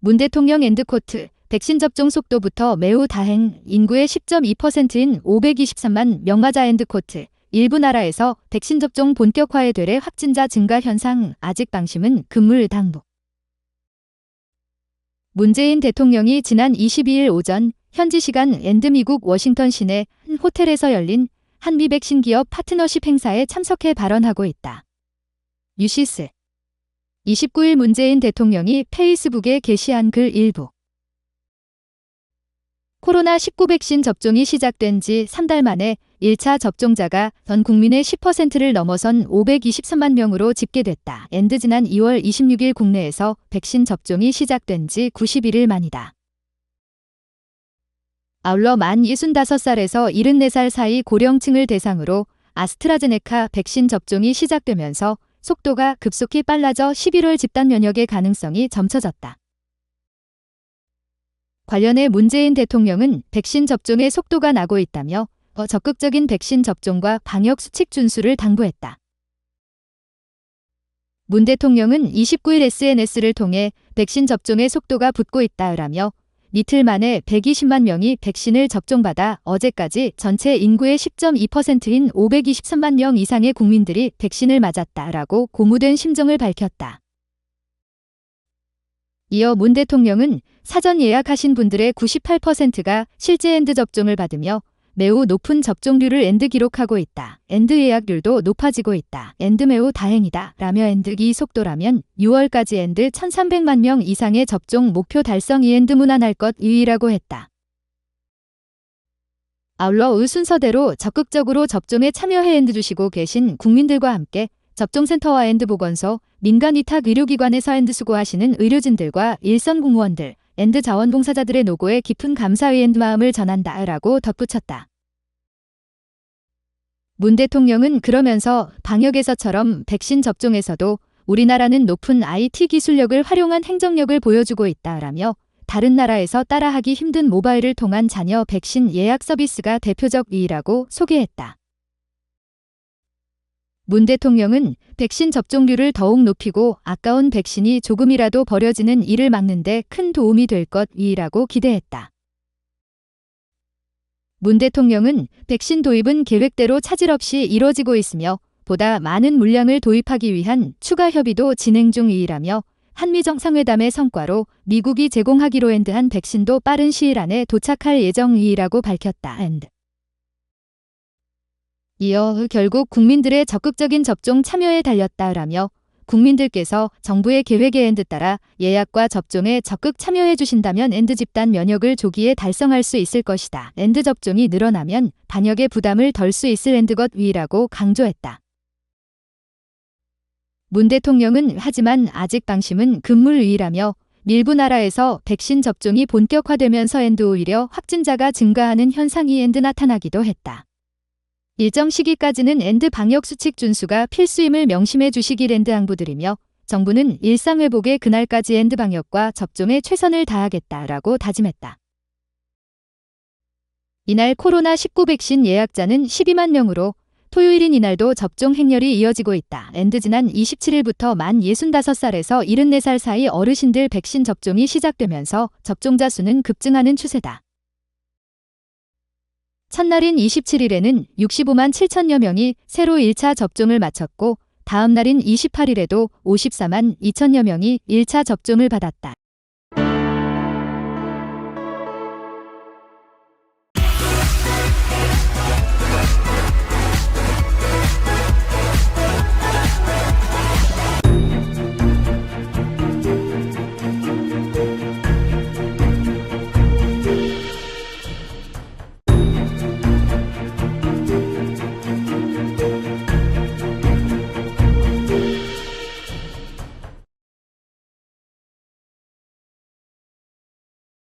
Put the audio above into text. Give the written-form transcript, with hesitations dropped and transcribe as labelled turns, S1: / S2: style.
S1: 문 대통령 엔드코트, 백신 접종 속도부터 매우 다행, 인구의 10.2%인 523만 명 맞아 엔드코트. 일부 나라에서 백신 접종 본격화에 되래 확진자 증가 현상, 아직 방심은 금물 당부. 문재인 대통령이 지난 22일 오전 현지 시간 미국 워싱턴 시내 한 호텔에서 열린 한미 백신 기업 파트너십 행사에 참석해 발언하고 있다. 유시스 29일 문재인 대통령이 페이스북에 게시한 글 일부. 코로나19 백신 접종이 시작된 지 3달 만에 1차 접종자가 전 국민의 10%를 넘어선 523만 명으로 집계됐다. 지난 2월 26일 국내에서 백신 접종이 시작된 지 91일 만이다. 아울러 만 65살에서 74살 사이 고령층을 대상으로 아스트라제네카 백신 접종이 시작되면서 속도가 급속히 빨라져 11월 집단 면역의 가능성이 점쳐졌다. 관련해 문재인 대통령은 백신 접종의 속도가 나고 있다며 더 적극적인 백신 접종과 방역 수칙 준수를 당부했다. 문 대통령은 29일 SNS를 통해 백신 접종의 속도가 붙고 있다라며 이틀 만에 120만 명이 백신을 접종받아 어제까지 전체 인구의 10.2%인 523만 명 이상의 국민들이 백신을 맞았다라고 고무된 심정을 밝혔다. 이어 문 대통령은 사전 예약하신 분들의 98%가 실제 엔드 접종을 받으며 매우 높은 접종률을 기록하고 있다. 예약률도 높아지고 있다. 매우 다행이다. 라며 이 속도라면 6월까지 1300만 명 이상의 접종 목표 달성 무난할 것이라고 했다. 아울러 순서대로 적극적으로 접종에 참여해 주시고 계신 국민들과 함께 접종센터와 보건소, 민간 위탁 의료기관에서 수고하시는 의료진들과 일선 공무원들, 자원봉사자들의 노고에 깊은 감사의 마음을 전한다라고 덧붙였다. 문 대통령은 그러면서 방역에서처럼 백신 접종에서도 우리나라는 높은 IT 기술력을 활용한 행정력을 보여주고 있다라며 다른 나라에서 따라하기 힘든 모바일을 통한 자녀 백신 예약 서비스가 대표적이라고 소개했다. 문 대통령은 백신 접종률을 더욱 높이고 아까운 백신이 조금이라도 버려지는 일을 막는 데 큰 도움이 될 것이라고 기대했다. 문 대통령은 백신 도입은 계획대로 차질 없이 이뤄지고 있으며 보다 많은 물량을 도입하기 위한 추가 협의도 진행 중이라며 한미 정상회담의 성과로 미국이 제공하기로 한 백신도 빠른 시일 안에 도착할 예정이라고 밝혔다. 이어 결국 국민들의 적극적인 접종 참여에 달렸다라며 국민들께서 정부의 계획에 따라 예약과 접종에 적극 참여해 주신다면 집단 면역을 조기에 달성할 수 있을 것이다. 접종이 늘어나면 방역의 부담을 덜 수 있을 것이라고 강조했다. 문 대통령은 하지만 아직 방심은 금물이라며 일부 나라에서 백신 접종이 본격화되면서 오히려 확진자가 증가하는 현상이 나타나기도 했다. 일정 시기까지는 방역 수칙 준수가 필수임을 명심해 주시길 당부드리며 정부는 일상회복의 그날까지 방역과 접종에 최선을 다하겠다라고 다짐했다. 이날 코로나19 백신 예약자는 12만 명으로 토요일인 이날도 접종 행렬이 이어지고 있다. 지난 27일부터 만 65살에서 74살 사이 어르신들 백신 접종이 시작되면서 접종자 수는 급증하는 추세다. 첫날인 27일에는 65만 7천여 명이 새로 1차 접종을 마쳤고 다음 날인 28일에도 54만 2천여 명이 1차 접종을 받았다.